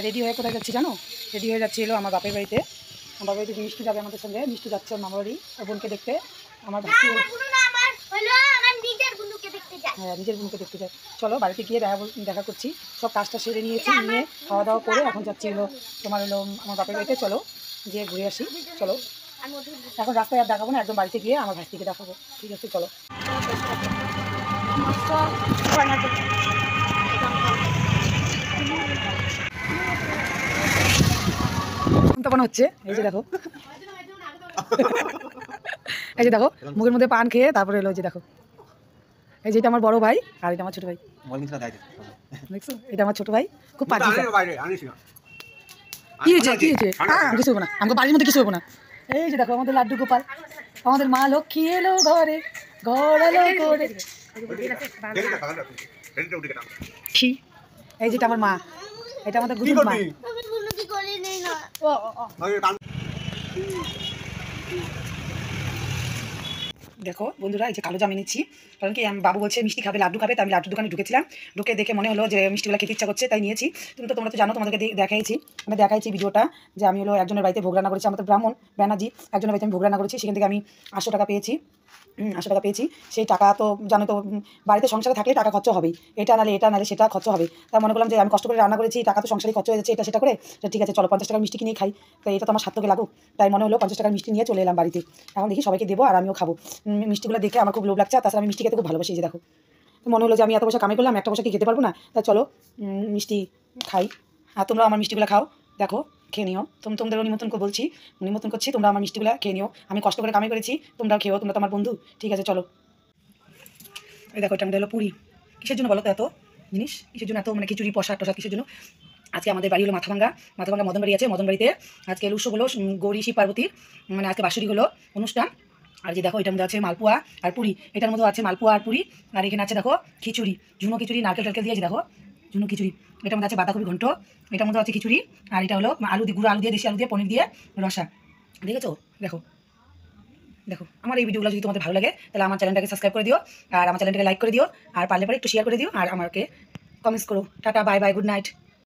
Ready হয়ে কোথায় যাচ্ছি জানো? রেডি হয়ে যাচ্ছি এলো আমার বাপের বাড়িতে। আমার বাপের বাড়িতে মিষ্টি যাবে আমাদের সঙ্গে। মিষ্টি যাচ্ছে ওর মামার বাড়ি ওর বোনকে দেখতে। আমার ভাই হ্যাঁ, নিজের বোনকে দেখতে যায়। চলো বাড়িতে গিয়ে দেখা করছি। সব কাজটা সেরে নিয়েছি, নিয়ে খাওয়া দাওয়া করে এখন যাচ্ছি হলো তোমার হলো আমার বাপের বাড়িতে। চলো গিয়ে ঘুরে আসি। চলো এখন রাস্তায় আর দেখাবো না, একদম বাড়িতে গিয়ে আমার ভাইকে দেখাবো। ঠিক আছে চলো। তখন হচ্ছে এই যে দেখো, এই যে দেখো মুখের মধ্যে পান খেয়ে তারপরে এলো যে দেখো, এই যে এটা আমার বড় ভাই আর এটা আমার ছোট ভাই। দেখছো এটা আমার ছোট ভাই, খুব পাজি। কি হয়েছে কি হয়েছে? কিছু হবো না, আমাকে বাড়ির মধ্যে কিছু হবো না। এই যে দেখো আমাদের লাড্ডু গোপাল, আমাদের মা লক্ষ্মী এলো ঘরে, ঘর এলো ঘরে। এই যেটা আমার মা, এটা আমাদের গুজুর মা। দেখো বন্ধুরা, এই যে কালো জাম এনেছি, কারণ কি আমি বাবু বলছে মিষ্টি খাবে, লাড্ডু খাবে, তাই আমি লাড্ডুর দোকানে ঢুকেছিলাম। ঢুকে দেখে মনে হলো যে মিষ্টিগুলো খেতে ইচ্ছা করছে, তাই নিয়েছি। তোমরা তো জানো, তোমাদেরকে দেখাইছি ভিডিওটা, যে আমি হলো একজনের বাড়িতে ভোগ রান্না করেছি। আমাদের ব্রাহ্মণ ব্যানার্জি, একজনের বাড়িতে আমি ভোগ রান্না করেছি। সেখান থেকে আমি 800 টাকা পেয়েছি। 800 টাকা পেয়েছি। সেই টাকা তো জানো তো, বাড়িতে সংসারে থাকলে টাকা খরচ হবেই, এটা নালে সেটা খরচ হবে। তাই মনে করলাম যে আমি কষ্ট করে রান্না করেছি, টাকা তো সংসারে খরচ হয়ে যাচ্ছে, এটা সেটা করে। ঠিক আছে চলো 50 টাকার মিষ্টি কিনে খাই, তাই এটা তো আমার সার্থকে লাগুক। তাই মনে হলো 50 টাকার মিষ্টি নিয়ে চলে এলাম বাড়িতে। এখন দেখি সবাইকে দেবো আর আমিও খাবো। মিষ্টিগুলো দেখে আমার খুব লোভ লাগছে, আর তাছাড়া আমি মিষ্টি খেতে খুব ভালোবাসি। যে দেখো, মনে হলো যে আমি এত পয়সা কামাই করলাম, একটা পয়সা কি খেতে পারবো না? তাই চলো মিষ্টি খাই, আর তোমরাও আমার মিষ্টিগুলো খাও। দেখো খেয়ে নিও, তোমাদেরও নিমন্ত্রণ করছি, তোমরা আমার মিষ্টিগুলো খেয়ে নিও। আমি কষ্ট করে কামাই করেছি, তোমরাও খেও, তোমরা তো আমার বন্ধু। ঠিক আছে চলো। এই দেখো এটা আমাদের হলো পুরি। কিসের জন্য বলো তো এত জিনিস? কিসের জন্য এত মানে খিচুড়ি প্রসাদ কিসের জন্য? আজকে আমাদের বাড়ি হলো মাথাভাঙ্গা মদন বাড়ি আছে। মদন বাড়িতে আজকে উৎসব হলো গৌরী শিব পার্বতীর, মানে আজকে বাঁশুরি হলো অনুষ্ঠান। আর যে দেখো এটার মধ্যে আছে মালপোয়া আর পুরি, এটার মধ্যে আছে মালপোয়া আর পুরি। আর এখানে আছে দেখো খিচুড়ি, ঝুনো খিচুড়ি, নারকেল টারকেল দিয়েছে দেখো ঝুনো খিচুড়ি। এটার মধ্যে আছে বাঁধাকপি ঘন্ট, এটার মধ্যে আছে খিচুড়ি। আর এটা হলো গুঁড়ো আলু দিয়ে, দেশি আলু দিয়ে, পনির দিয়ে রসা। দেখেছো? দেখো দেখো আমার এই ভিডিওগুলো যদি তোমাদের ভালো লাগে তাহলে আমার চ্যানেলটাকে সাবস্ক্রাইব করে দিও, আর আমার চ্যানেলটাকে লাইক করে দিও, আর পারলে পরে একটু শেয়ার করে দিও, আর আমাকে কমেন্টস করো। Tata, bye bye, good night.